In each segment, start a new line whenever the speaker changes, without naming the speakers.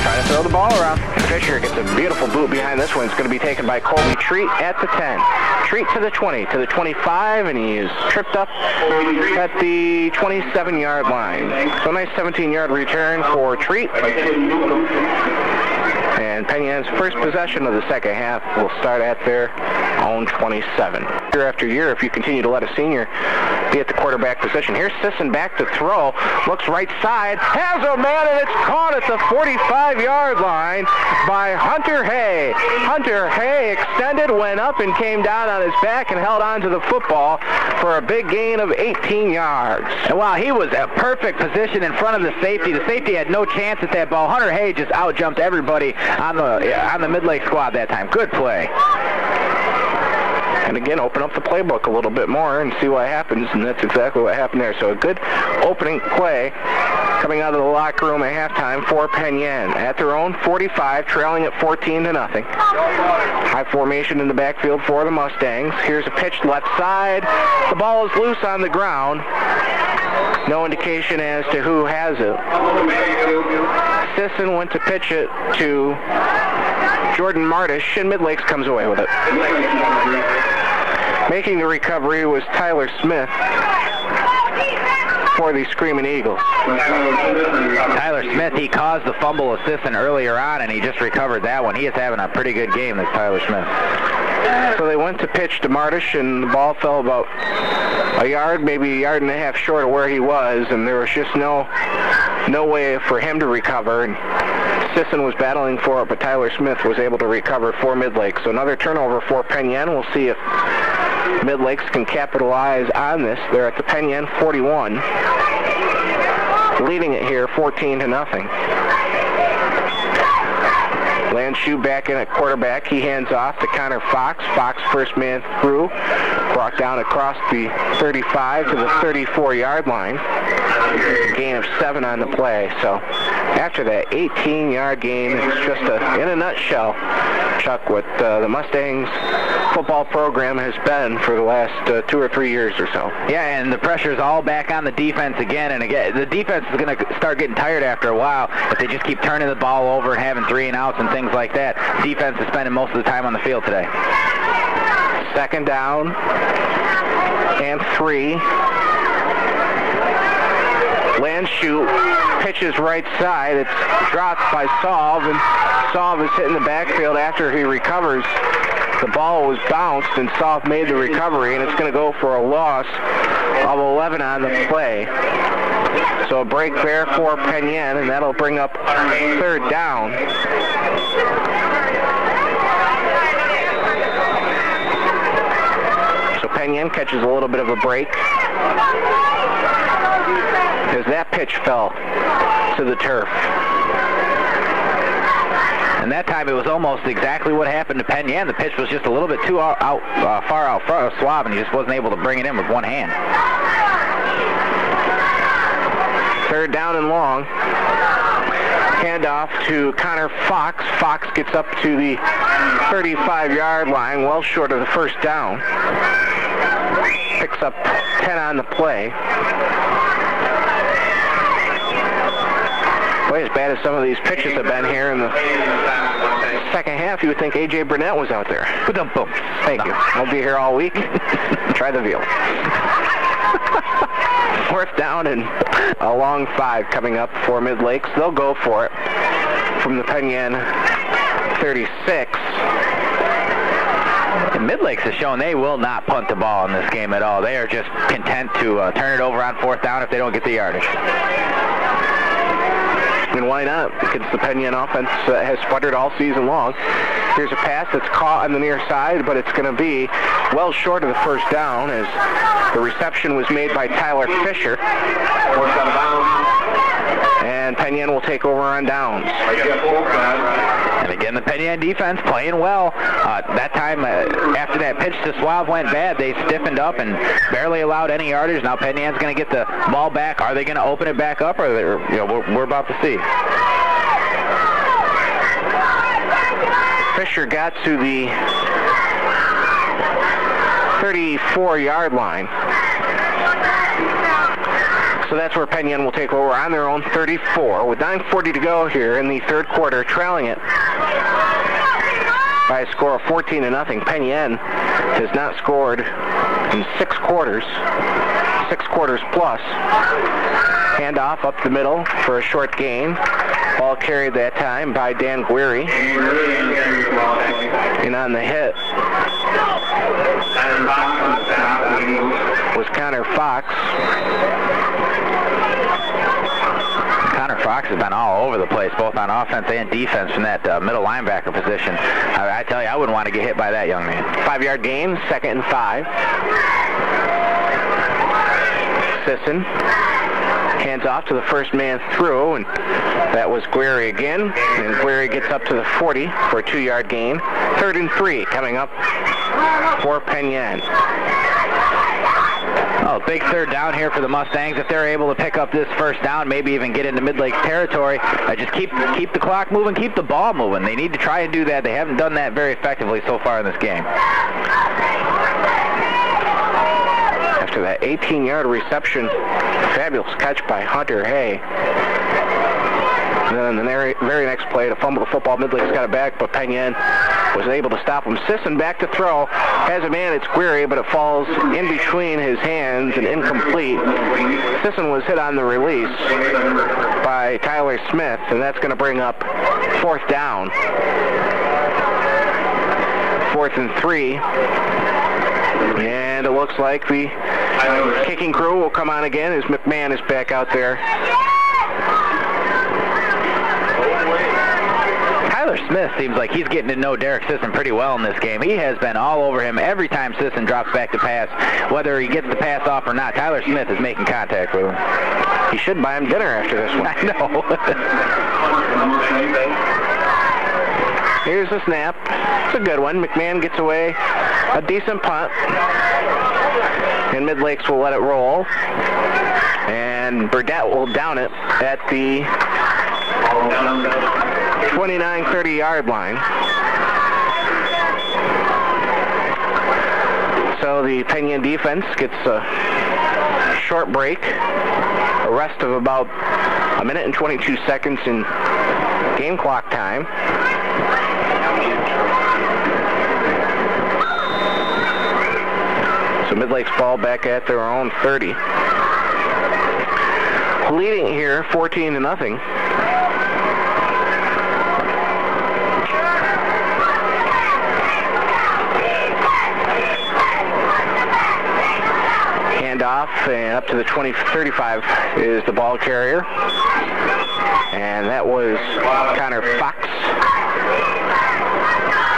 trying to throw the ball around. Fisher gets a beautiful boot behind this one. It's going to be taken by Colby Treat at the 10. Treat to the 20, to the 25, and he is tripped up at the 27-yard line. So a nice 17-yard return for Treat. And Penn Yan's first possession of the second half will start at their own 27. Year after year, if you continue to let a senior be at the quarterback position. Here's Sisson back to throw. Looks right side. Has a man, and it's caught at the 45-yard line by Hunter Hay. Hunter Hay extended, went up, and came down on his back and held on to the football for a big gain of 18 yards.
And while he was a perfect position in front of the safety had no chance at that ball. Hunter Hay just out-jumped everybody on the MidLakes squad that time. Good play.
And again, open up the playbook a little bit more and see what happens, and that's exactly what happened there. So a good opening play coming out of the locker room at halftime for Penn Yan. At their own 45, trailing at 14-0. High formation in the backfield for the Mustangs. Here's a pitch left side. The ball is loose on the ground. No indication as to who has it. Sisson went to pitch it to Jordan Martish, and MidLakes comes away with it. Making the recovery was Tyler Smith for the Screaming Eagles.
Tyler Smith, he caused the fumble of Sisson earlier on, and he just recovered that one. He is having a pretty good game, this Tyler Smith.
So they went to pitch to Martish, and the ball fell about a yard, maybe a yard and a half short of where he was, and there was just no way for him to recover. And Sisson was battling for it, but Tyler Smith was able to recover for MidLakes. So another turnover for Penn Yan. We'll see if MidLakes can capitalize on this. They're at the Penn Yan 41, leading it here 14-0. Landshoe back in at quarterback. He hands off to Connor Fox. Fox first man through, brought down across the 35 to the 34-yard line. Gain of 7 on the play. So after that 18-yard gain, it's just in a nutshell, Chuck, what the Mustangs football program has been for the last 2 or 3 years or so.
Yeah, and the pressure's all back on the defense again and again. The defense is going to start getting tired after a while if they just keep turning the ball over and having 3 and outs and things like that. Defense is spending most of the time on the field today.
Second down and 3. Landshoe pitches right side. It's dropped by Solve, and Solve is hitting the backfield after he recovers. The ball was bounced, and Solve made the recovery, and it's going to go for a loss of 11 on the play. So a break there for Penn Yan, and that'll bring up third down. So Penn Yan catches a little bit of a break as that pitch fell to the turf.
And that time it was almost exactly what happened to Penn Yan. The pitch was just a little bit too far out front of Swab, and he just wasn't able to bring it in with one hand.
Third down and long. Handoff to Connor Fox. Fox gets up to the 35-yard line, well short of the first down. Picks up 10 on the play. Boy, as bad as some of these pitches have been here in the second half, you would think A.J. Burnett was out there. Thank you. I'll be here all week. Try the veal. Fourth down and a long 5 coming up for MidLakes. They'll go for it from the Penn Yan 36.
And MidLakes has shown they will not punt the ball in this game at all. They are just content to turn it over on fourth down if they don't get the yardage. And why not? Because the Penn Yan offense has sputtered all season long. Here's a pass that's caught on the near side, but it's going to be well short of the first down as the reception was made by Tyler Fisher. And Penn Yan will take over on downs. And again, the Penn Yan defense playing well. That time, after that pitch to Swab went bad, they stiffened up and barely allowed any yardage. Now Penn Yan's going to get the ball back. Are they going to open it back up, or we're about to see.
Fisher got to the 34-yard line. So that's where Penn Yan will take over on their own 34 with 9:40 to go here in the third quarter, trailing it by a score of 14-0. Penn Yan has not scored in 6 quarters plus. Handoff up the middle for a short gain. Ball carried that time by Dan Guerry. And on the hit was Connor Fox. Connor Fox has been all over the place, both on offense and defense from that middle linebacker position. I tell you, I wouldn't want to get hit by that young man. 5-yard gain, 2nd and 5. Sisson hands off to the first man through, and that was Guerry again. And Guerry gets up to the 40 for a 2-yard gain. 3rd and 3 coming up for Penn Yan. Oh, big third down here for the Mustangs. If they're able to pick up this first down, maybe even get into MidLakes territory, just keep the clock moving, keep the ball moving. They need to try and do that. They haven't done that very effectively so far in this game. After that 18-yard reception, fabulous catch by Hunter Hay. And then in the very next play, to fumble the football, MidLakes got it back, but Penn Yan was able to stop him. Sisson back to throw. Has a man, it's Guerry, but it falls in between his hands and incomplete. Sisson was hit on the release by Tyler Smith, and that's going to bring up 4th down. 4th and 3. And it looks like the kicking crew will come on again as McMahon is back out there. Tyler Smith seems like he's getting to know Derek Sisson pretty well in this game. He has been all over him every time Sisson drops back to pass, whether he gets the pass off or not. Tyler Smith is making contact with him. He should buy him dinner after this one. I know. Here's the snap. It's a good one. McMahon gets away a decent punt. And MidLakes will let it roll. And Burdett will down it at the 29-30 yard line. So the Penn Yan defense gets a short break, a rest of about 1 minute and 22 seconds in game clock time. So MidLakes ball back at their own 30. Leading here 14-0. Handoff, and up to the 35 is the ball carrier. And that was Connor Fox.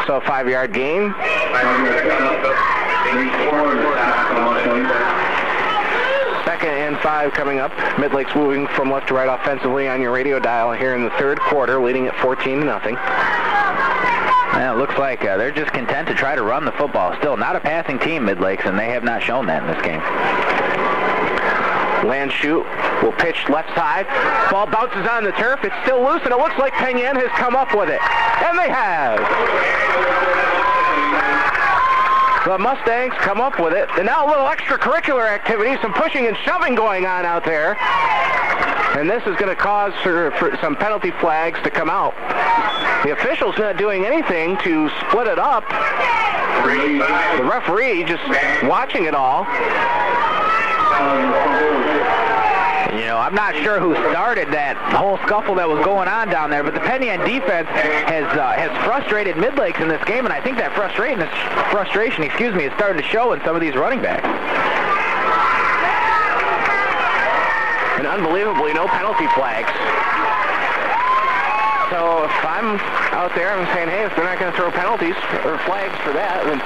So a 5-yard gain. 2nd and 5 coming up. MidLakes moving from left to right offensively on your radio dial here in the third quarter, leading at 14-0. Well, it looks like they're just content to try to run the football. Still not a passing team, MidLakes, and they have not shown that in this game. Landshoot will pitch left side. Ball bounces on the turf. It's still loose, and it looks like Penn Yan has come up with it. And they have. The Mustangs come up with it. And now a little extracurricular activity, some pushing and shoving going on out there. And this is going to cause for some penalty flags to come out. The official's not doing anything to split it up. The referee just watching it all. You know, I'm not sure who started that whole scuffle that was going on down there, but the Penn Yan defense has frustrated MidLakes in this game, and I think that frustration, is starting to show in some of these running backs. And unbelievably, no penalty flags. So if I'm out there, I'm saying, hey, if they're not going to throw penalties or flags for that, then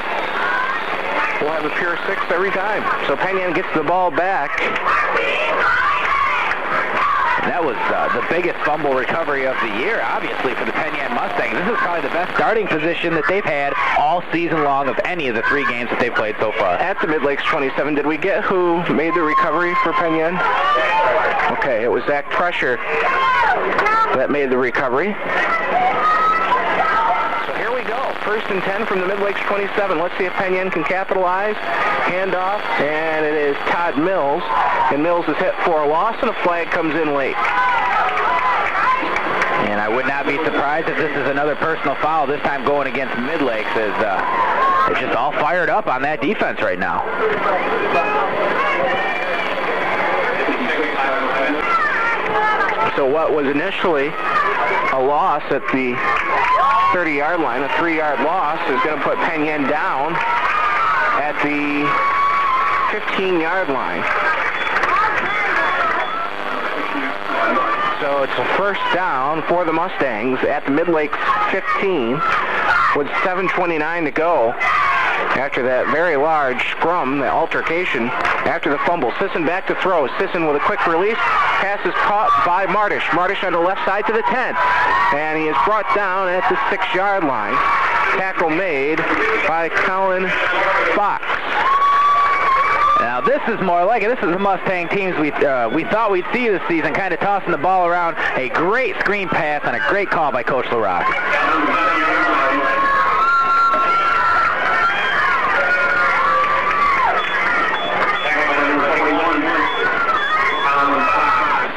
we'll have a pure 6 every time. So Penn Yan gets the ball back. That was the biggest fumble recovery of the year, obviously, for the Penn Yan Mustangs. This is probably the best starting position that they've had all season long of any of the 3 games that they've played so far. At the MidLakes 27, did we get who made the recovery for Penn Yan? Okay, it was Zach Pressure that made the recovery. So here we go. 1st and 10 from the MidLakes 27. Let's see if Penn Yan can capitalize. Handoff, and it is Todd Mills And Mills is hit for a loss, and a flag comes in late.
And I would not be surprised if this is another personal foul, this time going against MidLakes, as they're just all fired up on that defense right now.
So what was initially a loss at the 30-yard line, a 3-yard loss, is going to put Penn Yan down at the 15-yard line. So it's a first down for the Mustangs at the MidLakes 15 with 7:29 to go after that very large scrum, the altercation, after the fumble. Sisson back to throw. Sisson with a quick release. Pass is caught by Martish. Martish on the left side to the 10. And he is brought down at the 6-yard line. Tackle made by Colin Fox.
Now this is more like it. This is the Mustang teams we thought we'd see this season, kind of tossing the ball around. A great screen pass and a great call by Coach LaRock.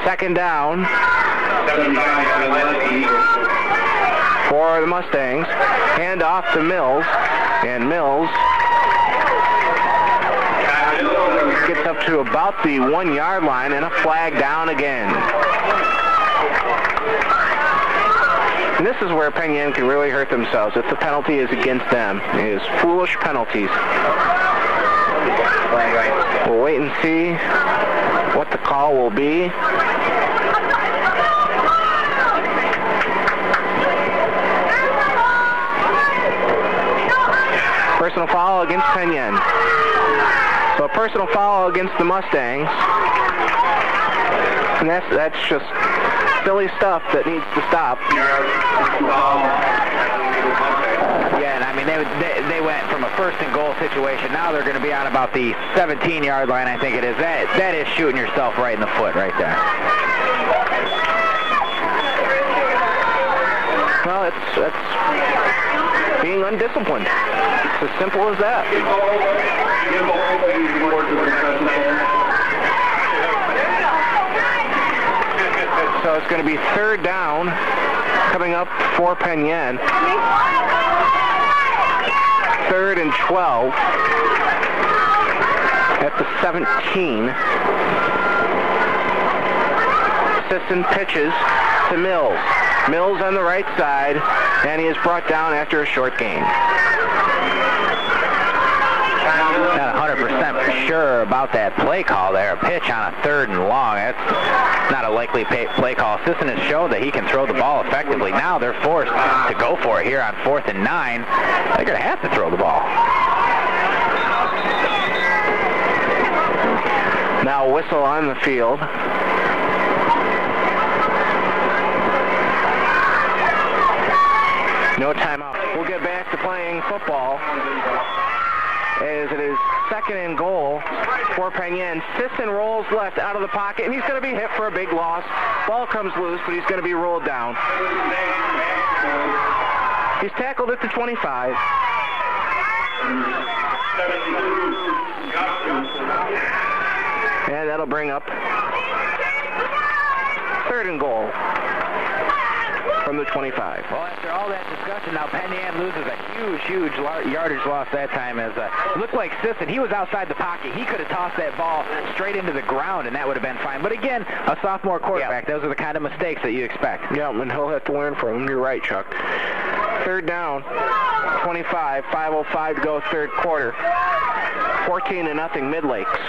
Second down for the Mustangs. Hand off to Mills, and Mills gets up to about the 1-yard line, and a flag down again. And this is where Penn Yan can really hurt themselves if the penalty is against them. It is foolish penalties. We'll wait and see what the call will be. Personal foul against Penn Yan. So a personal foul against the Mustangs. And that's just silly stuff that needs to stop.
Yeah, and I mean, they went from a first and goal situation. Now they're going to be on about the 17-yard line, I think it is. That is shooting yourself right in the foot right there.
Well, it's being undisciplined. It's as simple as that. So it's going to be third down coming up for Penn Yan. 3rd and 12 at the 17. Sisson pitches to Mills. Mills on the right side, and he is brought down after a short gain.
Not 100% sure about that play call there. A pitch on a 3rd and long. That's not a likely play call. Sisson has shown that he can throw the ball effectively. Now they're forced to go for it here on 4th and 9. They're going to have to throw the ball.
Now whistle on the field. No timeout. We'll get back to playing football as it is 2nd and goal for Penn Yan. Sisson rolls left out of the pocket, and he's going to be hit for a big loss. Ball comes loose, but he's going to be rolled down. He's tackled at the 25. And that'll bring up 3rd and goal from the 25.
Well, after all that discussion, now Penn Yan loses a huge yardage loss that time. As it looked like Sisson, he was outside the pocket. He could have tossed that ball straight into the ground, and that would have been fine. But again, a sophomore quarterback, those are the kind of mistakes that you expect.
Yeah, and he'll have to learn from them. You're right, Chuck. 3rd down, 25, 5:05 to go, 3rd quarter. 14-0 MidLakes.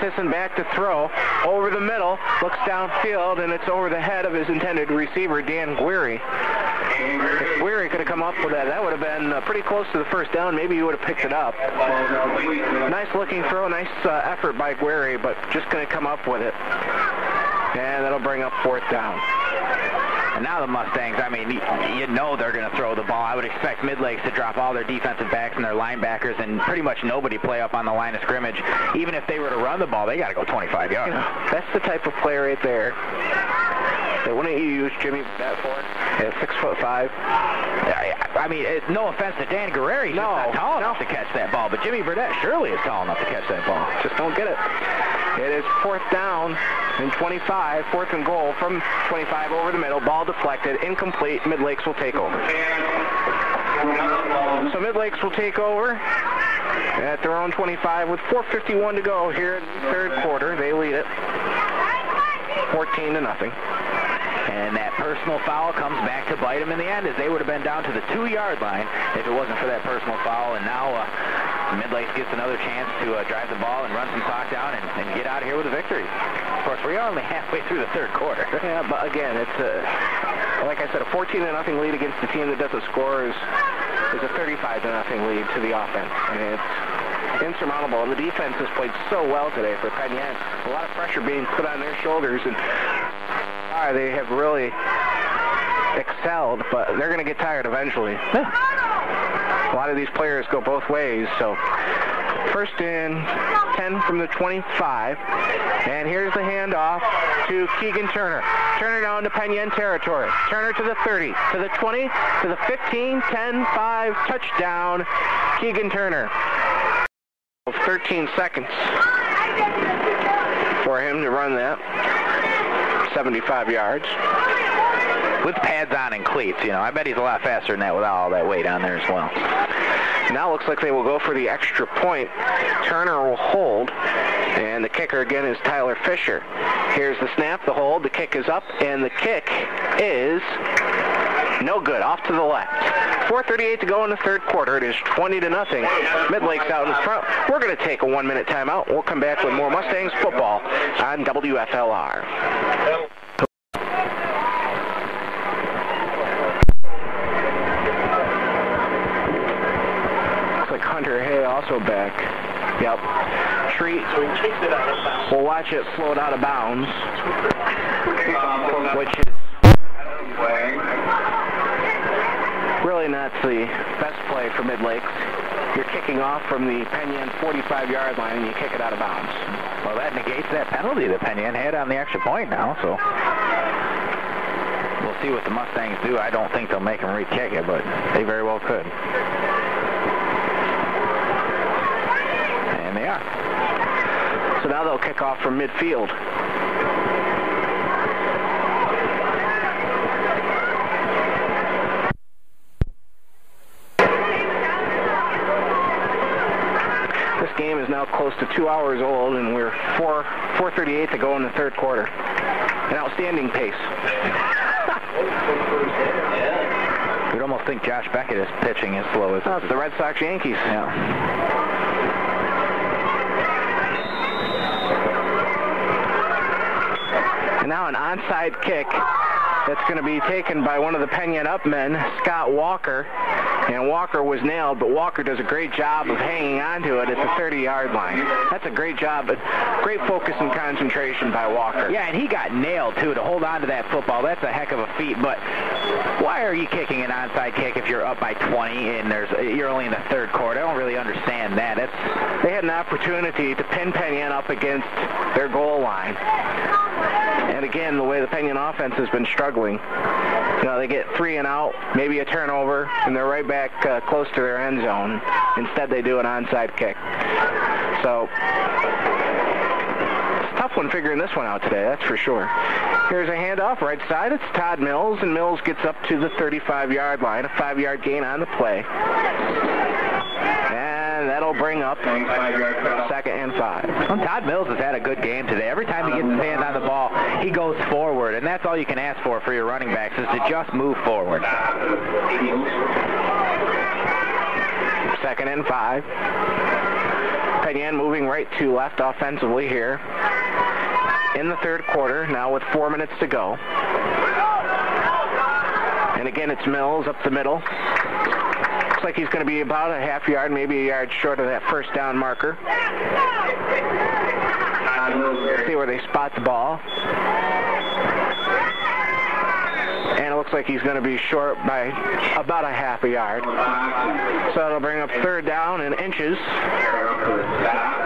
Sisson back to throw, over the middle, looks downfield, and it's over the head of his intended receiver, Dan Guerry. If Guerry could have come up with that, that would have been pretty close to the first down. Maybe he would have picked it up. Nice looking throw, nice effort by Guerry, but just going to come up with it. And that'll bring up 4th down.
And now the Mustangs, I mean, you know they're going to throw the ball. I would expect MidLakes to drop all their defensive backs and their linebackers and pretty much nobody play up on the line of scrimmage. Even if they were to run the ball, they got to go 25 yards.
You know, that's the type of play right there Wouldn't you use Jimmy Burdett for it? At 6'5"?
I mean, no offense to Dan Guerrero, he's not tall enough to catch that ball, but Jimmy Burdett surely is tall enough to catch that ball.
Just don't get it. It is 4th down and 25, 4th and goal from 25 over the middle. Ball deflected, incomplete. MidLakes will take over. So MidLakes will take over at their own 25 with 4:51 to go here in the third quarter. They lead it 14-0.
And that personal foul comes back to bite them in the end, as they would have been down to the 2-yard line if it wasn't for that personal foul. And now MidLakes gets another chance to drive the ball and run some clock down and get out of here with a victory. Of course, we're only halfway through the third quarter.
Yeah, but again, it's like I said, a 14-0 lead against the team that doesn't score is a 35-0 lead to the offense. I mean, it's insurmountable. And the defense has played so well today for Penn Yan. A lot of pressure being put on their shoulders, and they have really excelled, but they're going to get tired eventually. A lot of these players go both ways, so 1st and 10 from the 25, and here's the handoff to Keegan Turner. Turner down to Penn Yan territory. Turner to the 30, to the 20, to the 15, 10, 5, touchdown, Keegan Turner. 13 seconds for him to run that. 75 yards.
With pads on and cleats, you know. I bet he's a lot faster than that without all that weight on there as well.
Now looks like they will go for the extra point. Turner will hold, and the kicker again is Tyler Fisher. Here's the snap, the hold, the kick is up, and the kick is no good, off to the left. 4:38 to go in the third quarter. It is 20-0. MidLakes out in front. We're going to take a 1-minute timeout. We'll come back with more Mustangs football on WFLR. Looks like Hunter Hay also back. Yep. Treat. We'll watch it float out of bounds, which is really not the best play for MidLakes. You're kicking off from the Penn Yan 45-yard line and you kick it out of bounds.
Well, that negates that penalty that Penn Yan had on the extra point now, so we'll see what the Mustangs do. I don't think they'll make them re-kick it, but they very well could. And they are.
So now they'll kick off from midfield. Game is now close to 2 hours old, and we're 4:38 to go in the third quarter. An outstanding pace.
You'd almost think Josh Beckett is pitching as slow as
it's the Red Sox Yankees.
Yeah.
And now an onside kick that's going to be taken by one of the Penn Yan up men, Scott Walker. And Walker was nailed, but Walker does a great job of hanging on to it at the 30-yard line. That's a great job, but great focus and concentration by Walker.
Yeah, and he got nailed, too, to hold on to that football. That's a heck of a feat, but why are you kicking an onside kick if you're up by 20 and you're only in the third quarter? I don't really understand that.
They had an opportunity to pin Penn Yan up against their goal line. And again, the way the Penn Yan offense has been struggling, you know, they get 3 and out, maybe a turnover, and they're right back close to their end zone. Instead, they do an onside kick. So, it's a tough one figuring this one out today, that's for sure. Here's a handoff, right side. It's Todd Mills, and Mills gets up to the 35-yard line, a 5-yard gain on the play. And that'll bring up 2nd and 5.
Well, Todd Mills has had a good game today. Every time he gets his hand on the ball, he goes forward, and that's all you can ask for your running backs is to just move forward.
2nd and 5. Penn Yan moving right to left offensively here in the third quarter, now with 4 minutes to go. And again, it's Mills up the middle. Looks like he's going to be about a half yard, maybe a yard short of that first down marker. See where they spot the ball. And it looks like he's going to be short by about a half a yard. So it'll bring up 3rd down and inches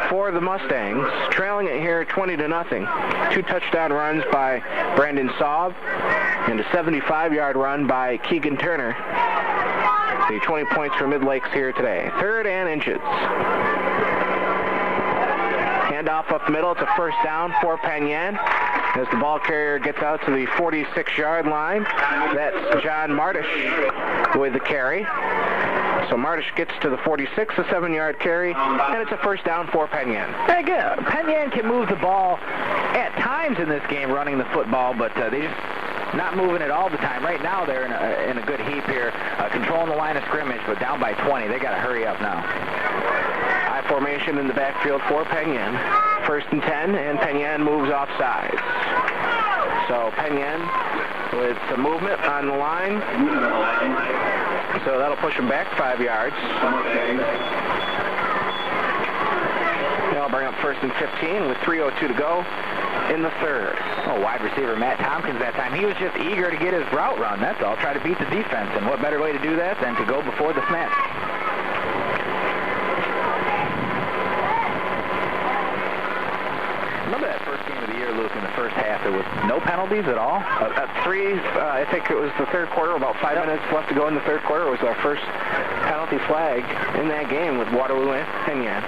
for the Mustangs, trailing it here 20-0. 2 touchdown runs by Brandon Saub and a 75-yard run by Keegan Turner. The 20 points for MidLakes here today. 3rd and inches. Handoff up the middle. It's a first down for Penn Yan as the ball carrier gets out to the 46-yard line. That's John Martish with the carry. So Martish gets to the 46, a 7-yard carry, and it's a first down for Penn Yan.
Again, Penn Yan can move the ball at times in this game running the football, but they just not moving it all the time. Right now they're in a good heap here, controlling the line of scrimmage, but down by 20. They got to hurry up now.
High formation in the backfield for Penn Yan. 1st and 10, and Penn Yan moves offside. So Penn Yan with some movement on the line. So that'll push him back 5 yards. That'll bring up 1st and 15 with 3:02 to go in the 3rd.
Oh, wide receiver Matt Tompkins that time. He was just eager to get his route run. That's all. Try to beat the defense. And what better way to do that than to go before the snap? Remember that first game of the year, Luke, in the first half, there was no penalties at all?
I think it was the 3rd quarter, about 5 minutes left to go in the 3rd quarter. It was our first penalty flag in that game with Waterloo and Penn Yan.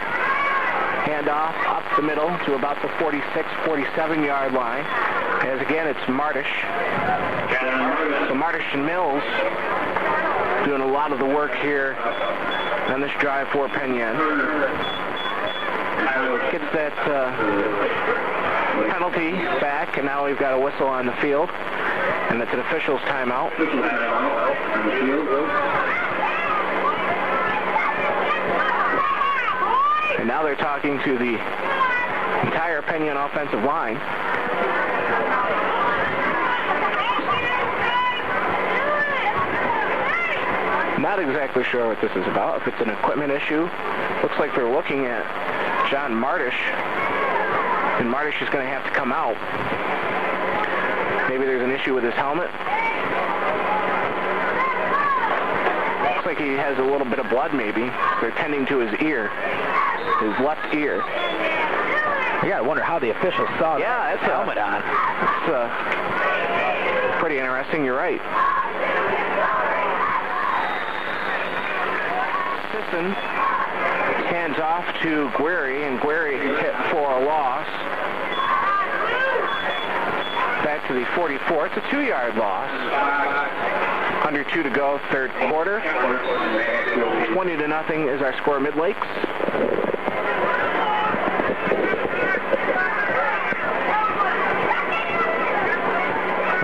Handoff up the middle to about the 46, 47-yard line. As again, it's Martish. So Martish and Mills doing a lot of the work here on this drive for Penn Yan. Gets that penalty back, and now we've got a whistle on the field, and it's an official's timeout. And now they're talking to the entire Penn Yan offensive line. Not exactly sure what this is about. If it's an equipment issue, looks like they're looking at John Martish, and Martish is going to have to come out. Maybe there's an issue with his helmet. Looks like he has a little bit of blood, maybe. They're tending to his ear, his left ear.
You got to wonder how the officials saw that helmet on.
It's pretty interesting. You're right. Sisson hands off to Guerry, and Guerry hit for a loss. Back to the 44. It's a 2-yard loss. Under 2 to go, 3rd quarter. 20-0 is our score, MidLakes.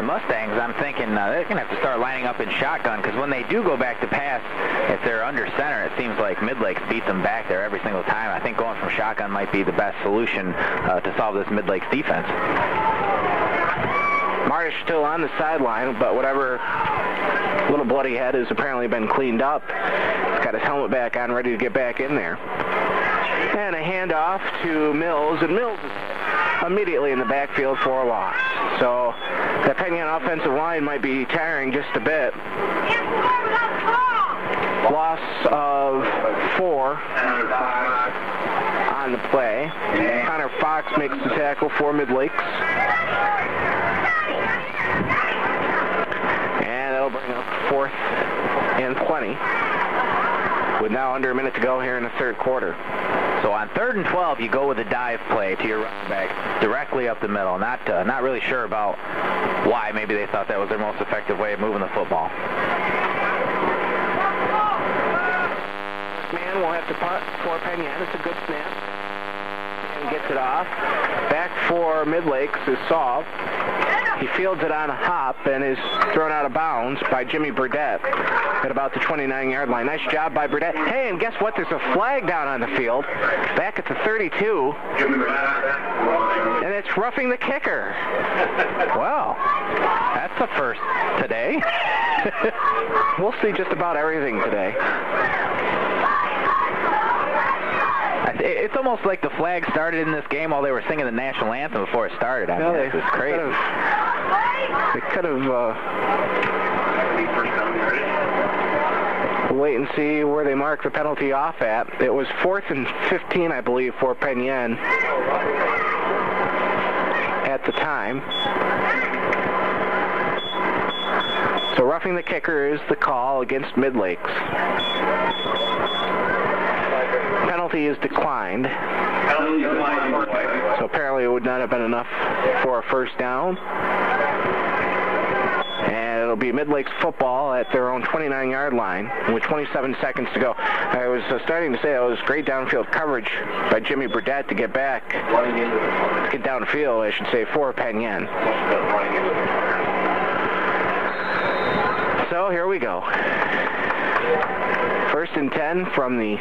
Mustangs, I'm thinking they're going to have to start lining up in shotgun, because when they do go back to pass, if they're under center, it seems like MidLakes beats them back there every single time. I think going from shotgun might be the best solution to solve this MidLakes defense.
Martish still on the sideline, but whatever little blood he had has apparently been cleaned up. He's got his helmet back on, ready to get back in there. And a handoff to Mills, and Mills is immediately in the backfield for a loss. So the Penn Yan offensive line might be tiring just a bit. Loss of 4 on the play. Connor Fox makes the tackle for MidLakes. And that'll bring up 4th and 20. With now under a minute to go here in the 3rd quarter.
So on 3rd and 12, you go with a dive play to your running back directly up the middle. Not really sure about why. Maybe they thought that was their most effective way of moving the football.
Man will have to punt for Penn Yan. It's a good snap. And gets it off. Back for MidLakes is Saul. He fields it on a hop and is thrown out of bounds by Jimmy Burdett at about the 29-yard line. Nice job by Burdett. Hey, and guess what? There's a flag down on the field. Back at the 32. And it's roughing the kicker.
Wow. That's a first today.
We'll see just about everything today.
It's almost like the flag started in this game while they were singing the national anthem before it started. I mean, this is crazy.
They could have We'll wait and see where they mark the penalty off at. It was 4th and 15, I believe, for Penn Yan at the time. So roughing the kicker is the call against MidLakes. Penalty is declined. So apparently it would not have been enough for a first down. And it'll be MidLakes football at their own 29-yard line with 27 seconds to go. I was starting to say that was great downfield coverage by Jimmy Burdett to get back, get downfield, I should say, for Penn Yan. So here we go. 1st and 10 from the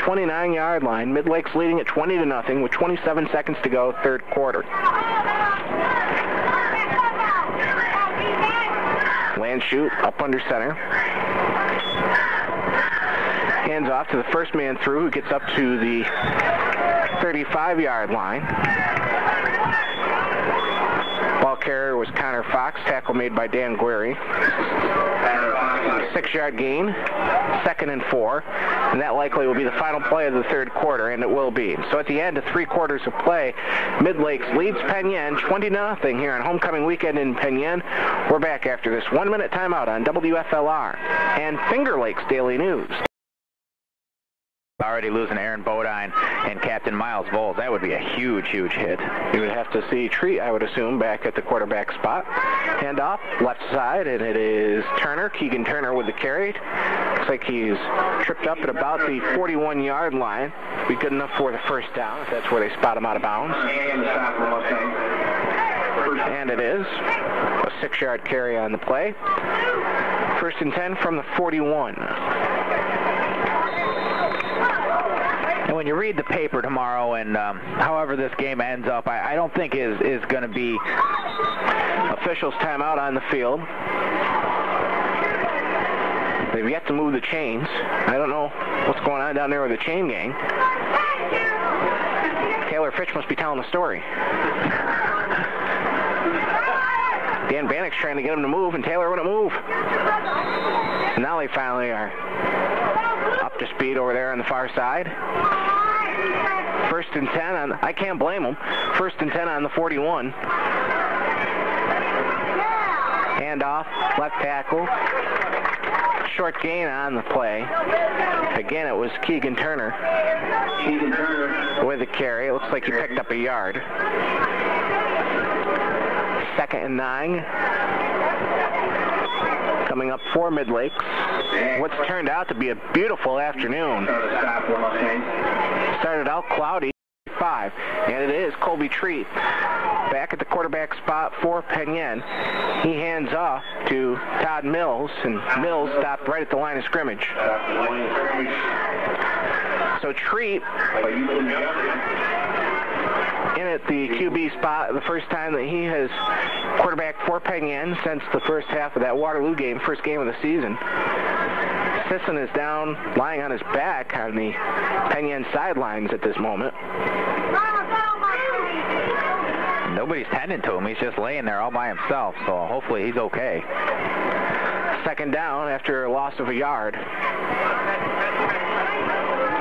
29-yard line. MidLakes leading at 20-0 with 27 seconds to go, third quarter. Land shoot up under center. Hands off to the first man through, who gets up to the 35-yard line. Ball carrier was Connor Fox. Tackle made by Dan Guerry. 6-yard gain, 2nd and 4, and that likely will be the final play of the third quarter, and it will be. So at the end of 3 quarters of play, MidLakes leads Penn Yan 20-0 here on homecoming weekend in Penn Yan. We're back after this 1-minute timeout on WFLR and Finger Lakes Daily News.
Already losing Aaron Bodine and Captain Miles Voles. That would be a huge, huge hit.
You would have to see Treat, I would assume, back at the quarterback spot. Handoff, left side, and it is Turner, Keegan Turner with the carry. Looks like he's tripped up at about the 41-yard line. Be good enough for the first down if that's where they spot him out of bounds. And it is a 6-yard carry on the play. 1st and 10 from the 41. And when you read the paper tomorrow, and however this game ends up, I don't think is going to be officials timeout on the field. They've yet to move the chains. I don't know what's going on down there with the chain gang. Taylor Fitch must be telling the story. Dan Bannock's trying to get him to move, and Taylor wouldn't move. And now they finally are up to speed over there on the far side. 1st and 10 on, I can't blame them. 1st and 10 on the 41. Handoff, left tackle. Short gain on the play. Again, it was Keegan Turner with the carry. It looks like he picked up a yard. 2nd and 9. Coming up for MidLakes. What's turned out to be a beautiful afternoon. Started out cloudy, 5, and it is Colby Treat back at the quarterback spot for Penn Yan. He hands off to Todd Mills, and Mills stopped right at the line of scrimmage. So Treat in at the QB spot the first time that he has quarterbacked for Penn Yan since the first half of that Waterloo game, first game of the season. Sisson is down, lying on his back on the Penn Yan sidelines at this moment.
Nobody's tending to him. He's just laying there all by himself, so hopefully he's okay.
2nd down after a loss of a yard.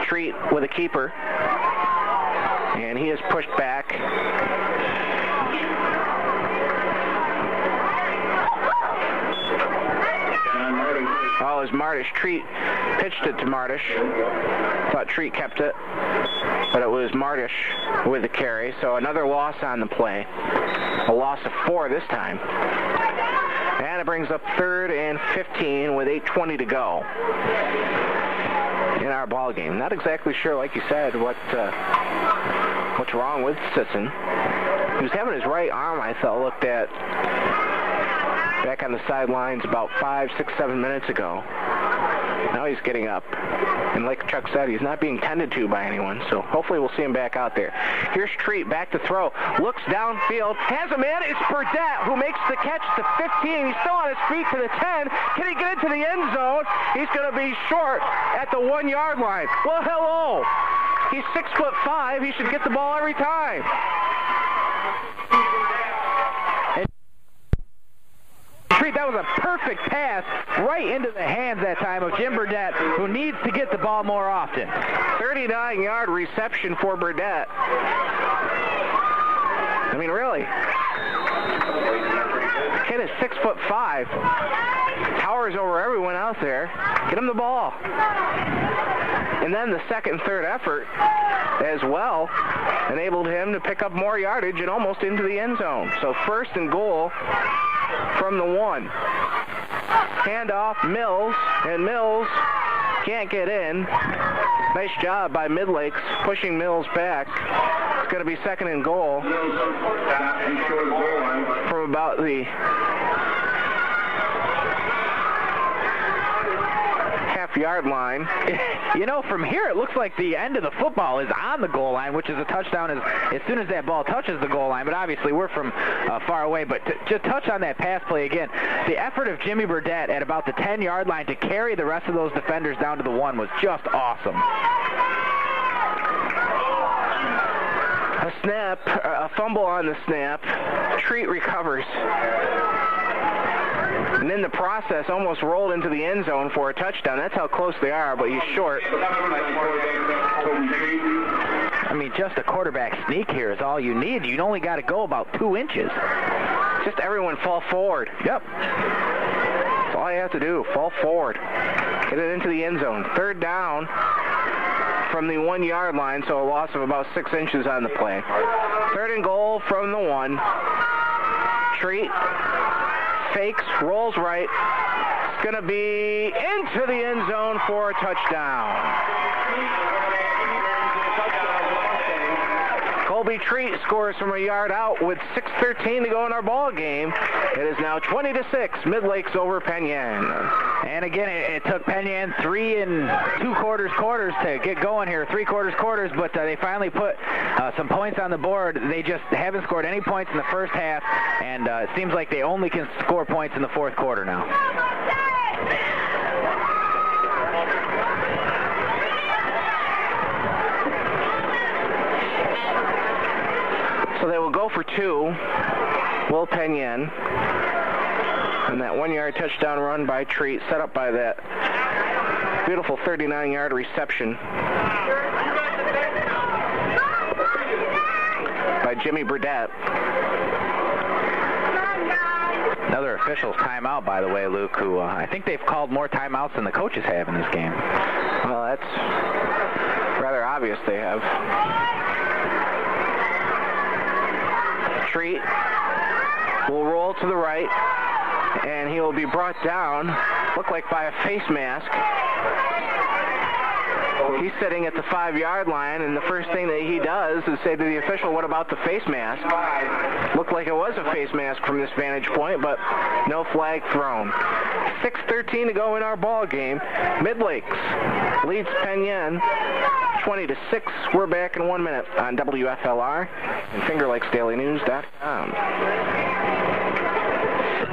Treat with a keeper, and he is pushed back. Oh, it was Martish. Treat pitched it to Martish. Thought Treat kept it, but it was Martish with the carry. So another loss on the play. A loss of 4 this time. And it brings up 3rd and 15 with 8:20 to go in our ball game. Not exactly sure, like you said, what's wrong with Sisson. He was having his right arm, I thought, looked at back on the sidelines about 5, 6, 7 minutes ago. Now he's getting up. And like Chuck said, he's not being tended to by anyone, so hopefully we'll see him back out there. Here's Treat back to throw. Looks downfield. Has a man. It's Burdett who makes the catch to 15. He's still on his feet to the 10. Can he get into the end zone? He's going to be short at the 1-yard line. Well, hello. He's 6'5". He should get the ball every time.
Treat, that was a perfect pass right into the hands that time of Jim Burdett, who needs to get the ball more often.
39-yard reception for Burdett. I mean, really. Kid is 6'5", towers over everyone out there. Get him the ball. And then the second and third effort as well enabled him to pick up more yardage and almost into the end zone. So first and goal from the 1. Handoff, Mills, and Mills can't get in. Nice job by MidLakes pushing Mills back. It's going to be second and goal from about the half-yard line.
You know, from here it looks like the end of the football is on the goal line, which is a touchdown as soon as that ball touches the goal line. But obviously we're from far away. But to just touch on that pass play again, the effort of Jimmy Burdett at about the 10-yard line to carry the rest of those defenders down to the 1 was just awesome.
A snap, a fumble on the snap. Treat recovers. And in the process, almost rolled into the end zone for a touchdown. That's how close they are, but he's short.
I mean, just a quarterback sneak here is all you need. You only got to go about 2 inches.
Just everyone fall forward.
Yep.
That's all you have to do, fall forward. Get it into the end zone. Third down from the 1-yard line, so a loss of about 6 inches on the play. Third and goal from the 1. Treat fakes, rolls right. It's going to be into the end zone for a touchdown. Colby Treat scores from a yard out with 6:13 to go in our ball game. It is now 20-6, MidLakes over Penn Yan.
And again, it took Penn Yan 3 2/4 quarters to get going here, 3/4 quarters, but they finally put some points on the board. They just haven't scored any points in the first half, and it seems like they only can score points in the fourth quarter now.
So they will go for 2, Will Penn Yan. And that 1-yard touchdown run by Treat, set up by that beautiful 39-yard reception by Jimmy Burdett.
Another official's timeout, by the way, Luke, who I think they've called more timeouts than the coaches have in this game.
Well, that's rather obvious they have. Treat will roll to the right, and he will be brought down, look like by a face mask. He's sitting at the 5-yard line, and the first thing that he does is say to the official, what about the face mask? Looked like it was a face mask from this vantage point, but no flag thrown. 6:13 to go in our ball game. MidLakes leads Penn Yan 20-6. We're back in 1 minute on WFLR and FingerLakesDailyNews.com.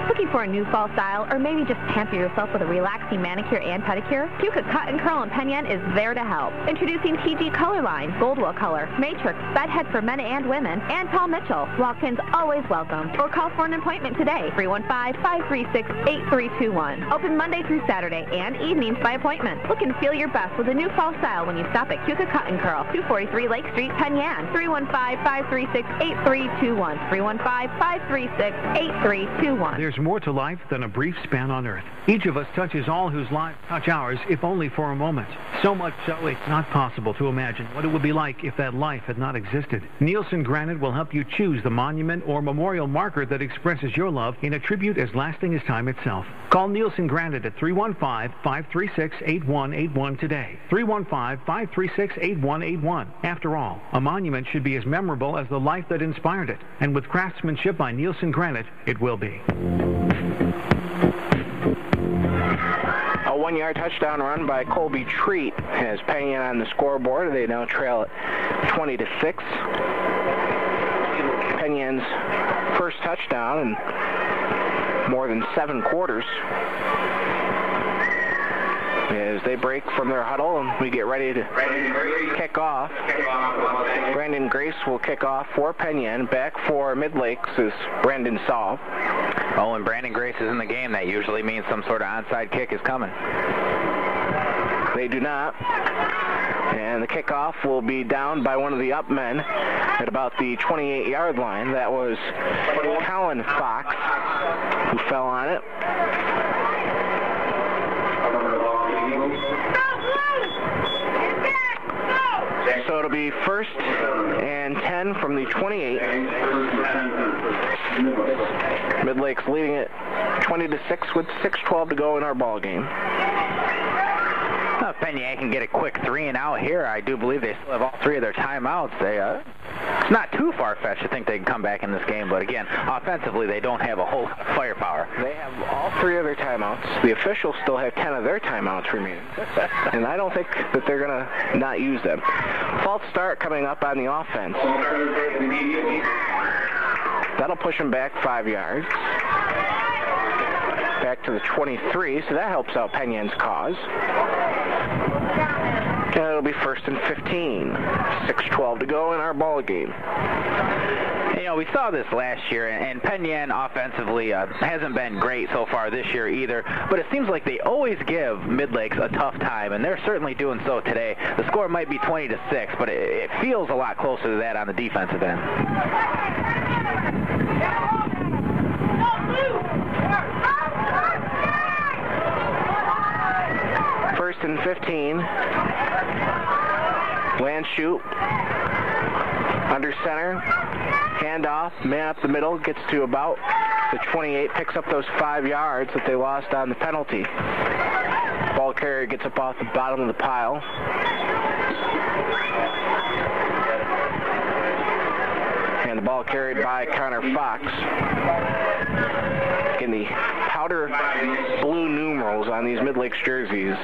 Looking for a new fall style, or maybe just pamper yourself with a relaxing manicure and pedicure? Cuca Cut and Curl in Penn Yan is there to help. Introducing TG Color Line, Goldwell Color, Matrix, Bedhead for men and women, and Paul Mitchell. Walk-ins always welcome. Or call for an appointment today, 315-536-8321. Open Monday through Saturday and evenings by appointment. Look and feel your best with a new fall style when you stop at Cuca Cut and Curl, 243 Lake Street, Penn Yan. 315-536-8321. 315-536-8321.
There's more to life than a brief span on Earth. Each of us touches all whose lives touch ours, if only for a moment. So much so it's not possible to imagine what it would be like if that life had not existed. Nielsen Granite will help you choose the monument or memorial marker that expresses your love in a tribute as lasting as time itself. Call Nielsen Granite at 315-536-8181 today. 315-536-8181. After all, a monument should be as memorable as the life that inspired it. And with craftsmanship by Nielsen Granite, it will be.
A 1-yard touchdown run by Colby Treat has Penn Yan on the scoreboard. They now trail at 20-6. Penn Yan's first touchdown in more than 7 quarters. As they break from their huddle and we get ready to kick off. Brandon Grace will kick off for Penn Yan. Back for MidLakes is Brandon Saul.
Oh, when Brandon Grace is in the game, that usually means some sort of onside kick is coming.
They do not. And the kickoff will be down by one of the up men at about the 28-yard line. That was Colin Fox who fell on it. So it'll be 1st and 10 from the 28. MidLakes leading it 20-6 with 6:12 to go in our ball game.
Penn Yan can get a quick 3 and out here. I do believe they still have all 3 of their timeouts. It's not too far-fetched to think they can come back in this game, but again, offensively, they don't have a whole lot of firepower.
They have all 3 of their timeouts. The officials still have 10 of their timeouts remaining, and I don't think that they're going to not use them. False start coming up on the offense. That'll push them back 5 yards. Back to the 23, so that helps out Penn Yan's cause. And it'll be 1st and 15. 6:12 to go in our ball game.
You know, we saw this last year, and Penn Yan offensively hasn't been great so far this year either, but it seems like they always give MidLakes a tough time, and they're certainly doing so today. The score might be 20-6, but it feels a lot closer to that on the defensive end.
1st and 15. Land shoot. Under center. Handoff. Man up the middle. Gets to about the 28. Picks up those 5 yards that they lost on the penalty. Ball carrier gets up off the bottom of the pile. And the ball carried by Connor Fox. In the powder blue numerals on these MidLakes jerseys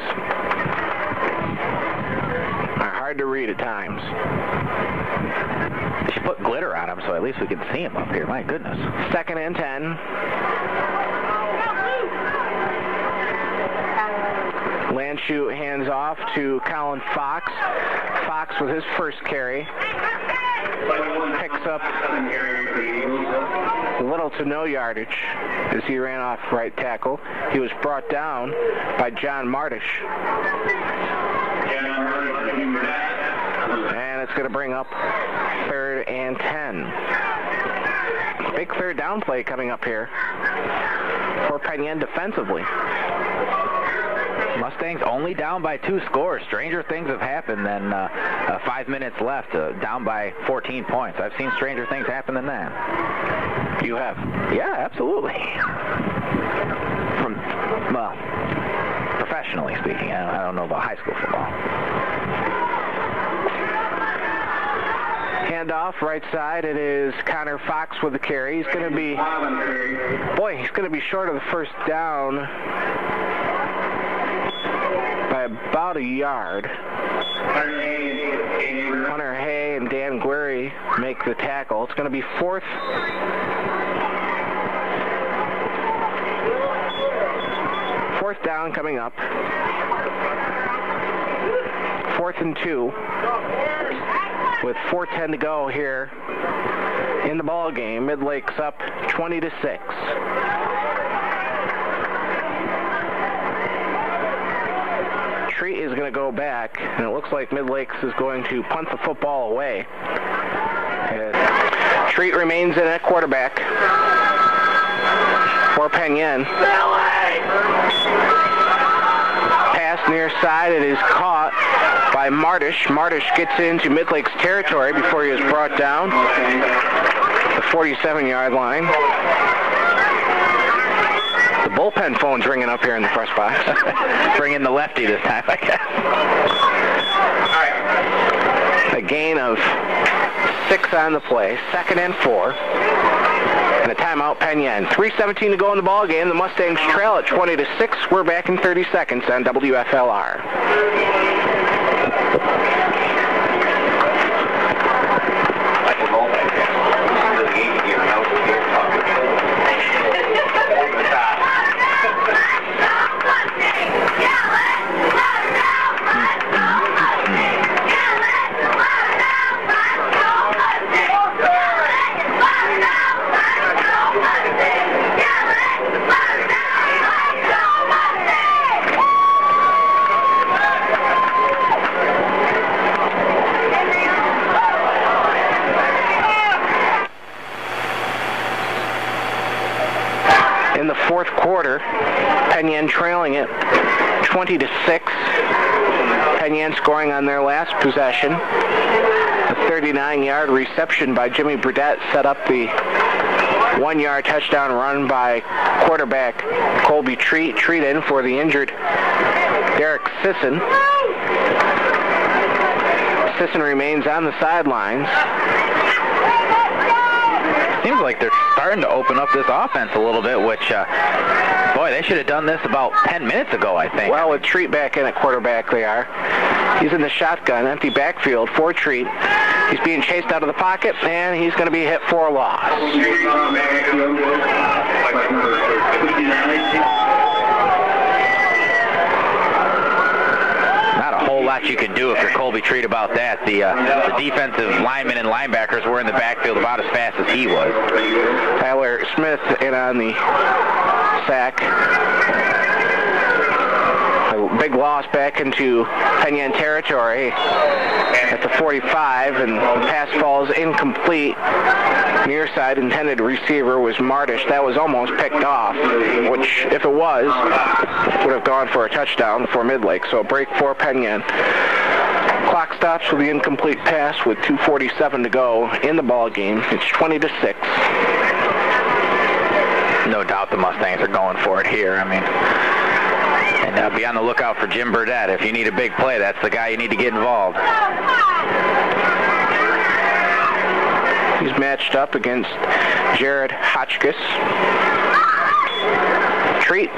are hard to read at times.
They should put glitter on them so at least we can see them up here. My goodness.
2nd and 10. Landshoot hands off to Colin Fox. Fox with his first carry. Picks up little to no yardage as he ran off right tackle. He was brought down by John Martish. And it's going to bring up 3rd and 10. Big 3rd down play coming up here for Penn Yan defensively.
Mustangs only down by 2 scores. Stranger things have happened than 5 minutes left, down by 14 points. I've seen stranger things happen than that.
You have?
Yeah, absolutely. Well, professionally speaking. I don't know about high school football.
Handoff, right side. It is Connor Fox with the carry. He's going to be, he's going to be short of the 1st down by about a yard. Hunter Hay and Dan Guerry make the tackle. It's going to be 4th down coming up. 4th and 2 with 4:10 to go here in the ball game. MidLakes up 20-6. Treat is going to go back, and it looks like MidLakes is going to punt the football away. Treat remains in at quarterback for Penn Yan. Pass near side. It is caught by Martish. Martish gets into MidLakes territory before he is brought down the 47-yard line. The bullpen phone's ringing up here in the press box.
Bring in the lefty this time, I guess.
A gain of 6 on the play. 2nd and 4. And a timeout, Penn Yan. 3:17 to go in the ball game. The Mustangs trail at 20-6. We're back in 30 seconds on WFLR. quarter. Penn Yan trailing it 20-6. Penn Yan scoring on their last possession. A 39-yard reception by Jimmy Burdett set up the 1-yard touchdown run by quarterback Colby Treat. Treat in for the injured Derek Sisson. Sisson remains on the sidelines.
Seems like they're starting to open up this offense a little bit, which, boy, they should have done this about 10 minutes ago, I think.
Well, with Treat back in at quarterback, they are. He's in the shotgun, empty backfield for Treat. He's being chased out of the pocket, and he's going to be hit for a loss.
Lot you can do if you're Colby Treat about that. The defensive linemen and linebackers were in the backfield about as fast as he was.
Tyler Smith in on the sack. A big loss back into Penn Yan territory at the 45, and the pass falls incomplete. Near side intended receiver was Martish. That was almost picked off, which, if it was, would have gone for a touchdown for MidLakes. So a break for Penn Yan. Clock stops with the incomplete pass with 2:47 to go in the ball game. It's 20-6.
No doubt the Mustangs are going for it here. I mean, and be on the lookout for Jim Burdett. If you need a big play, that's the guy you need to get involved.
He's matched up against Jared Hotchkiss. Treat.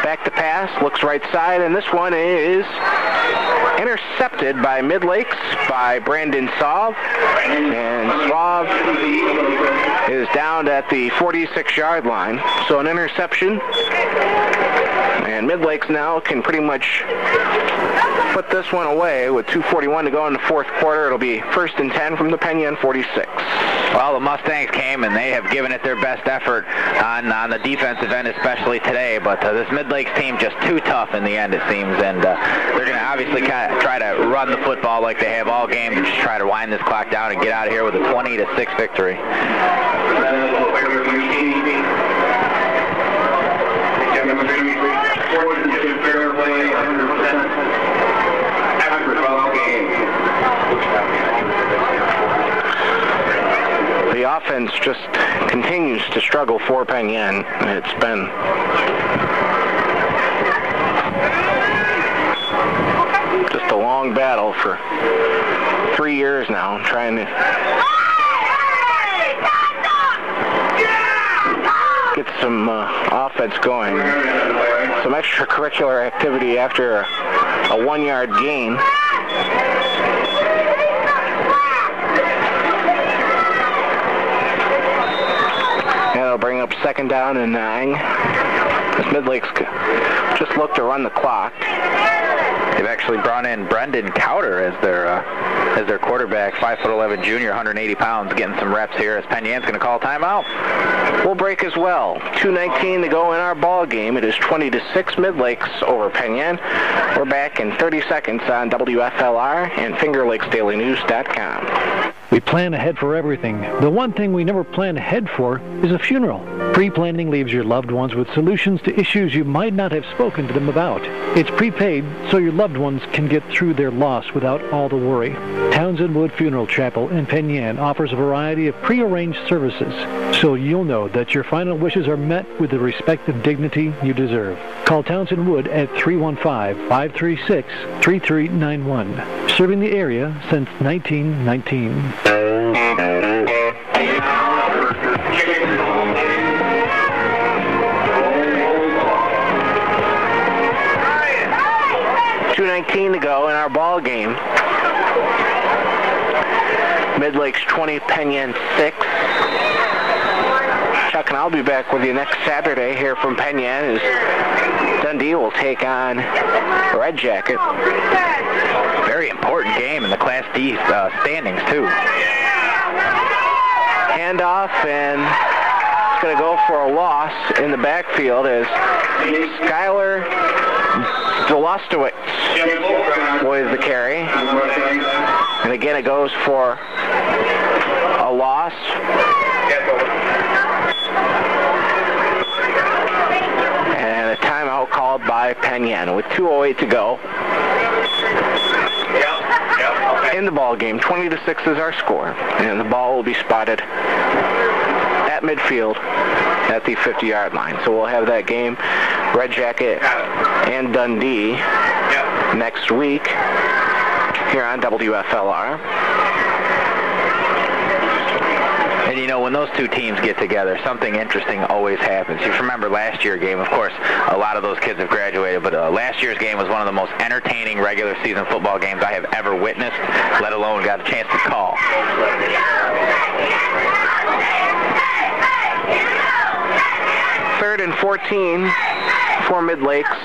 Back to pass, looks right side, and this one is intercepted by MidLakes by Brandon Sauve. And Sauve is down at the 46-yard line. So an interception. And MidLakes now can pretty much put this one away with 2:41 to go in the fourth quarter. It'll be 1st and 10 from the Penn Yan 46.
Well, the Mustangs came and they have given it their best effort on the defensive end, especially today. But this MidLakes team just too tough in the end, it seems. And they're going to obviously kind of try to run the football like they have all game to just try to wind this clock down and get out of here with a 20-6 victory.
The offense just continues to struggle for Penn Yan. It's been just a long battle for 3 years now, trying to get some offense going. Some extracurricular activity after a 1-yard gain. That'll bring up 2nd down and 9. As MidLakes just look to run the clock.
They've actually brought in Brendan Cowder as their quarterback, 5'11" junior, 180 pounds, getting some reps here as Penn Yan's going to call timeout.
We'll break as well. 2:19 to go in our ball game. It is 20-6 MidLakes over Penn Yan. We're back in 30 seconds on WFLR and FingerLakesDailyNews.com.
We plan ahead for everything. The one thing we never plan ahead for is a funeral. Pre-planning leaves your loved ones with solutions to issues you might not have spoken to them about. It's prepaid, so your loved ones can get through their loss without all the worry. Townsend Wood Funeral Chapel in Penn Yan offers a variety of pre-arranged services, so you'll know that your final wishes are met with the respect and dignity you deserve. Call Townsend Wood at 315-536-3391. Serving the area since 1919.
2:19 to go in our ball game. MidLakes 20, Penn Yan 6. Chuck and I'll be back with you next Saturday here from Penn Yan as Dundee will take on Red Jacket.
Very important game in the Class D standings, too.
Handoff, and it's going to go for a loss in the backfield as Skylar Delostowitz was the carry. And again, it goes for a loss. Penn Yan with 2:08 to go in the ball game. 20-6 is our score, and the ball will be spotted at midfield at the 50-yard line. So we'll have that game, Red Jacket and Dundee, next week here on WFLR.
And you know, when those two teams get together, something interesting always happens. You remember last year's game, of course, a lot of those kids have graduated, but last year's game was one of the most entertaining regular season football games I have ever witnessed, let alone got a chance to call.
Third and 14 for MidLakes.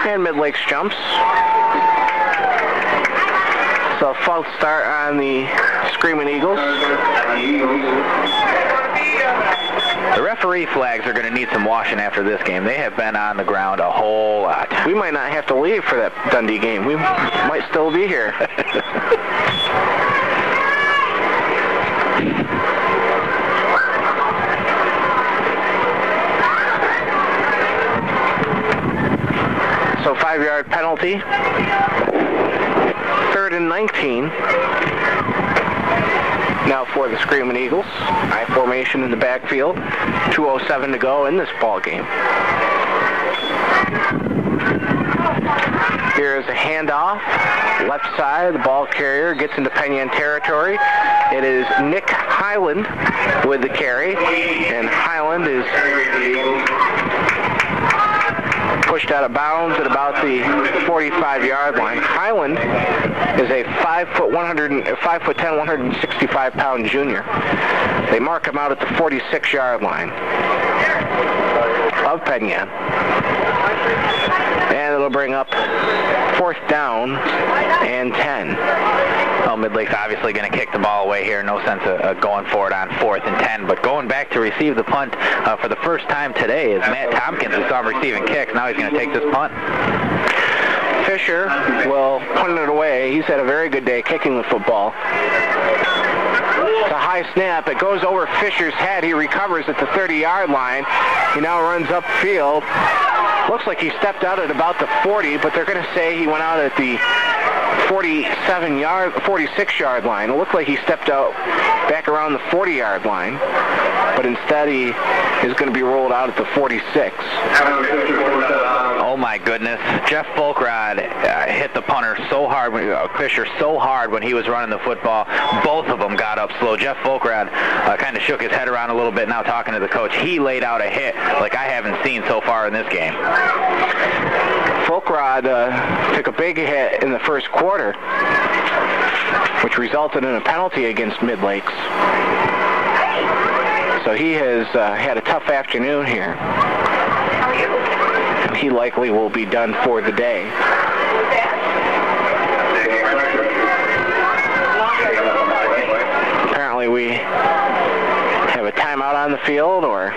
And MidLakes jumps. So false start on the Screaming Eagles.
The referee flags are going to need some washing after this game. They have been on the ground a whole lot.
We might not have to leave for that Dundee game. We might still be here. So 5-yard penalty. Third and 19. Now for the Screaming Eagles. High formation in the backfield. 2:07 to go in this ball game. Here is a handoff. Left side, the ball carrier gets into Penn Yan territory. It is Nick Highland with the carry. And Highland is pushed out of bounds at about the 45-yard line. Highland is a 5'10", 165-pound junior. They mark him out at the 46-yard line of Penn Yan. And it'll bring up 4th down and 10.
Well, MidLakes obviously going to kick the ball away here. No sense of going for it on 4th and 10. But going back to receive the punt for the first time today is Matt Tompkins. We saw him receiving kicks. Now he's going to take this punt.
Fisher will punt it away. He's had a very good day kicking the football. It's a high snap. It goes over Fisher's head. He recovers at the 30-yard line. He now runs upfield. Looks like he stepped out at about the 40, but they're going to say he went out at the 46-yard line. It looked like he stepped out back around the 40-yard line, but instead he is going to be rolled out at the 46.
Oh my goodness. Jeff Folkrod hit the punter so hard, Fisher so hard when he was running the football. Both of them got up slow. Jeff Folkrod kind of shook his head around a little bit now talking to the coach. He laid out a hit like I haven't seen so far in this game.
Folkrod took a big hit in the first quarter, which resulted in a penalty against MidLakes. So he has had a tough afternoon here. He likely will be done for the day. Apparently we have a timeout on the field, or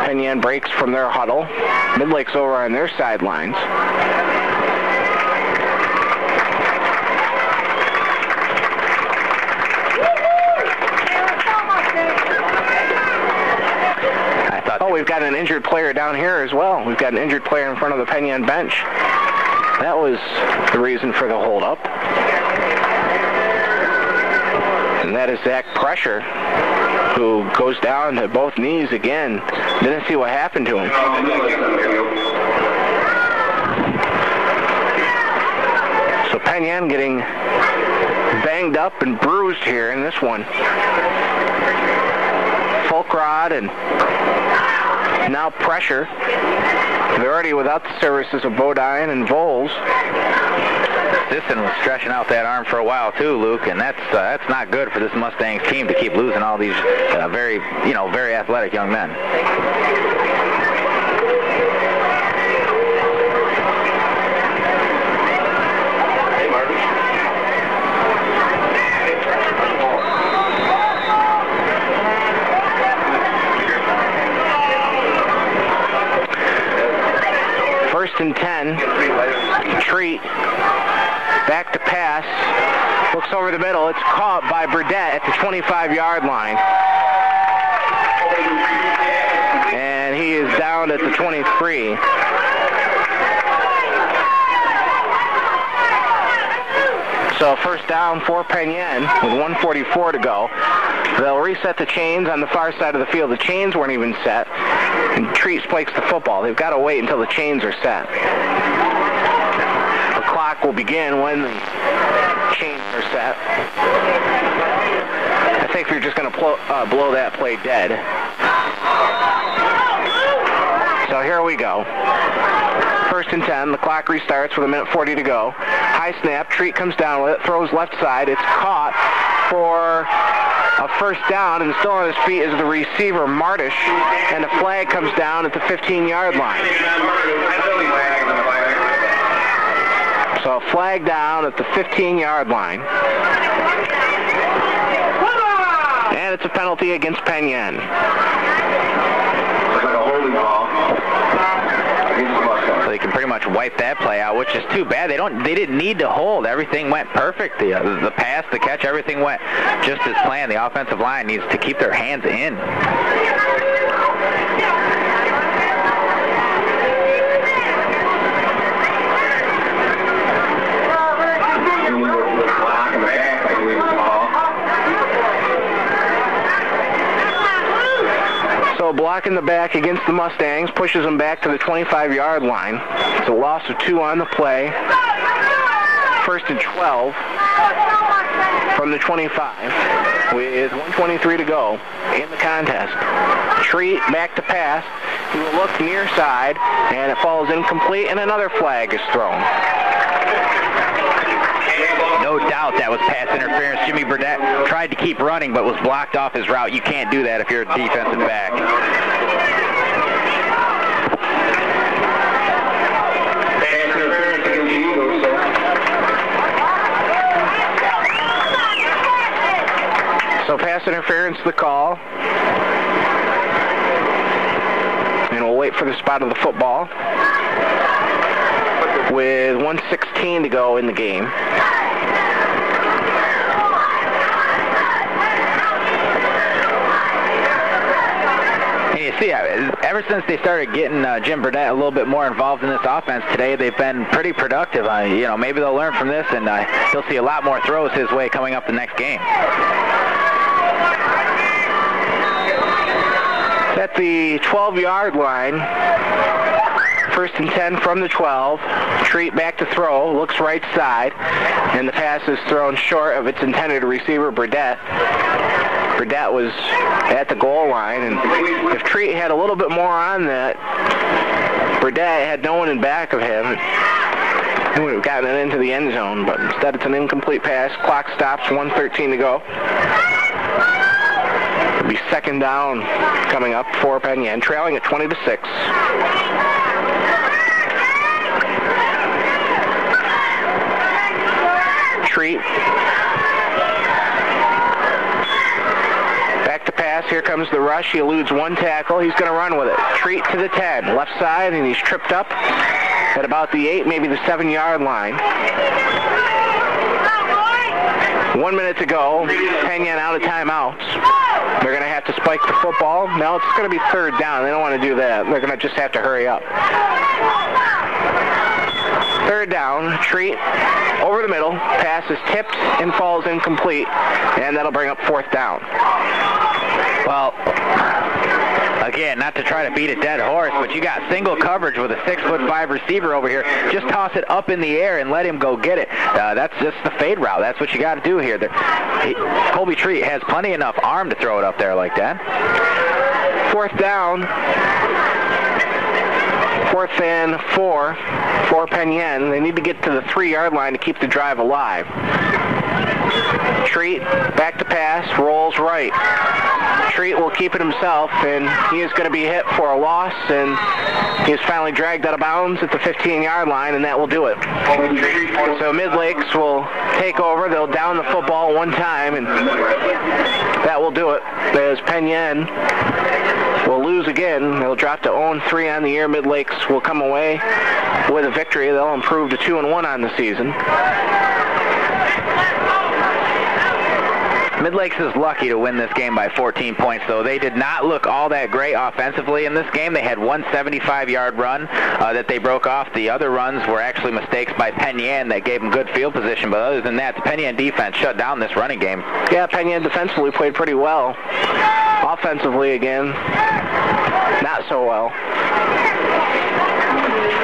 Penn Yan breaks from their huddle. MidLakes over on their sidelines. Oh, we've got an injured player down here as well. We've got an injured player in front of the Penn Yan bench. That was the reason for the holdup. And that is Zach Pressure, who goes down to both knees again. Didn't see what happened to him. So Penn Yan getting banged up and bruised here in this one. Folkrod and now Pressure. They're already without the services of Bodine and Voles.
Sisson was stretching out that arm for a while too, Luke, and that's not good for this Mustangs team to keep losing all these very athletic young men.
First and 10. Treat. Back to pass. Looks over the middle. It's caught by Burdett at the 25-yard line. he is down at the 23. So first down for Penn Yan with 1:44 to go. They'll reset the chains on the far side of the field. The chains weren't even set. And Treat spikes the football. They've got to wait until the chains are set. The clock will begin when the chains are set. I think we're just going to blow that play dead. So here we go. First and 10. The clock restarts with 1:40 to go. High snap. Treat comes down with it. Throws left side. It's caught for a first down, and still on his feet is the receiver, Martish, and a flag comes down at the 15-yard line. So a flag down at the 15-yard line. And it's a penalty against Penn Yan.
Looks like a holding ball.
So they can pretty much wipe that play out, which is too bad. They didn't need to hold. Everything went perfect. The pass, the catch, everything went just as planned. The offensive line needs to keep their hands in.
So blocking the back against the Mustangs pushes them back to the 25-yard line. It's a loss of 2 on the play. First and 12 from the 25 with 1:23 to go in the contest. Treat back to pass. He will look near side, and it falls incomplete, and another flag is thrown.
No doubt that was pass interference. Jimmy Burdett tried to keep running but was blocked off his route. You can't do that if you're a defensive back.
So pass interference the call. And we'll wait for the spot of the football with 1:16 to go in the game.
You see, ever since they started getting Jim Burdett a little bit more involved in this offense today, they've been pretty productive. Maybe they'll learn from this, and he'll see a lot more throws his way coming up the next game.
At the 12-yard line, first and 10 from the 12. Treat back to throw, looks right side, and the pass is thrown short of its intended receiver, Burdett. Burdett was at the goal line, and if Treat had a little bit more on that, Burdett had no one in back of him. He would have gotten it into the end zone, but instead it's an incomplete pass. Clock stops, 1:13 to go. It'll be second down coming up for Penn Yan, trailing at 20-6. Treat. Back to pass. Here comes the rush. He eludes one tackle. He's going to run with it. Treat to the 10. Left side, and he's tripped up at about the 8, maybe the 7-yard line. 1 minute to go. Penn Yan out of timeouts. They're going to have to spike the football. Now it's going to be third down. They don't want to do that. They're going to just have to hurry up. Third down. Treat over the middle. Pass is tipped and falls incomplete. And that'll bring up fourth down.
Well, again, not to try to beat a dead horse, but you got single coverage with a 6'5" receiver over here. Just toss it up in the air and let him go get it. That's just the fade route. That's what you got to do here. Colby Treat has plenty enough arm to throw it up there like that.
Fourth down. 4th and 4 for Penn Yan. They need to get to the 3-yard line to keep the drive alive. Treat back to pass, rolls right. Treat will keep it himself, and he is going to be hit for a loss, and he is finally dragged out of bounds at the 15-yard line, and that will do it. So MidLakes will take over. They'll down the football one time, and that will do it. As Penn Yan will lose again. They'll drop to 0-3 on the year. MidLakes will come away with a victory. They'll improve to 2-1 on the season.
MidLakes is lucky to win this game by 14 points, though. They did not look all that great offensively in this game. They had one 75-yard run that they broke off. The other runs were actually mistakes by Penn Yan that gave them good field position, but other than that, the Penn Yan defense shut down this running game.
Yeah, Penn Yan defensively played pretty well. Offensively, again, not so well.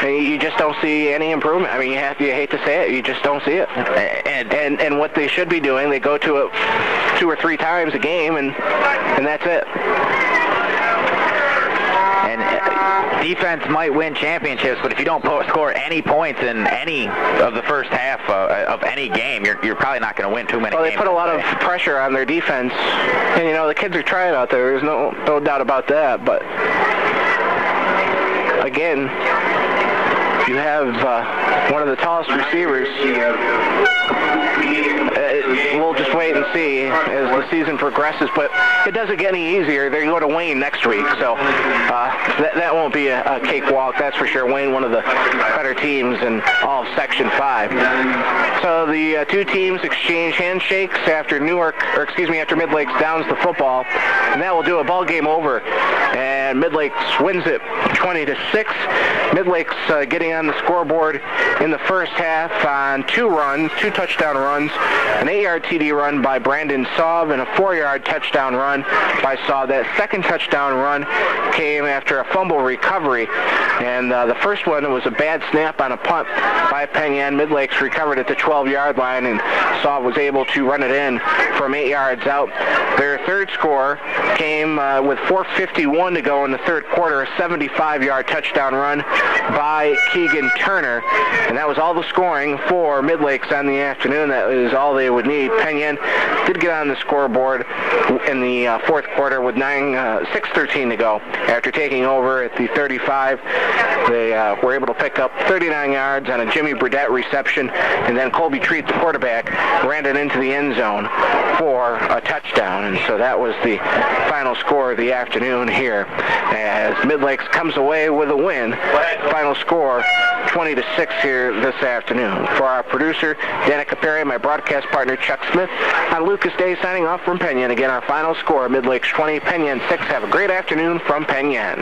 And you just don't see any improvement. I mean, you hate to say it, you just don't see it. And what they should be doing, they go to it 2 or 3 times a game, and that's it.
And defense might win championships, but if you don't score any points in any of the first half of any game, you're probably not going to win too many games.
Well, they put a lot of pressure on their defense, and the kids are trying out there. There's no doubt about that. But again, you have one of the tallest receivers. We'll just wait and see as the season progresses, but it doesn't get any easier. They go to Wayne next week, so that won't be a cakewalk, that's for sure. Wayne, one of the better teams in all of Section 5. So the two teams exchange handshakes after MidLakes downs the football, and that will do a ball game over. And MidLakes wins it 20-6. MidLakes getting on the scoreboard in the first half on 2 touchdown runs, an 8-yard TD run by Brandon Saub and a 4-yard touchdown run by Saub. That second touchdown run came after a fumble recovery, and the first one was a bad snap on a punt by Penn Yan. MidLakes recovered at the 12-yard line, and Saub was able to run it in from 8 yards out. Their third score came with 4:51 to go in the third quarter, a 75-yard touchdown run by Keegan Turner, and that was all the scoring for MidLakes on the afternoon. That is all they would need. Penn Yan did get on the scoreboard in the fourth quarter with 6:13 to go. After taking over at the 35, they were able to pick up 39 yards on a Jimmy Burdett reception, and then Colby Treat, the quarterback, ran it into the end zone for a touchdown. And so that was the final score of the afternoon here, as MidLakes comes away with a win. Final score 20-6 here this afternoon. For our producer, Danica Perry, my broadcast partner, Chuck Smith, I'm Lucas Day signing off from Penn Yan. Again, our final score, MidLakes 20, Penn Yan 6. Have a great afternoon from Penn Yan.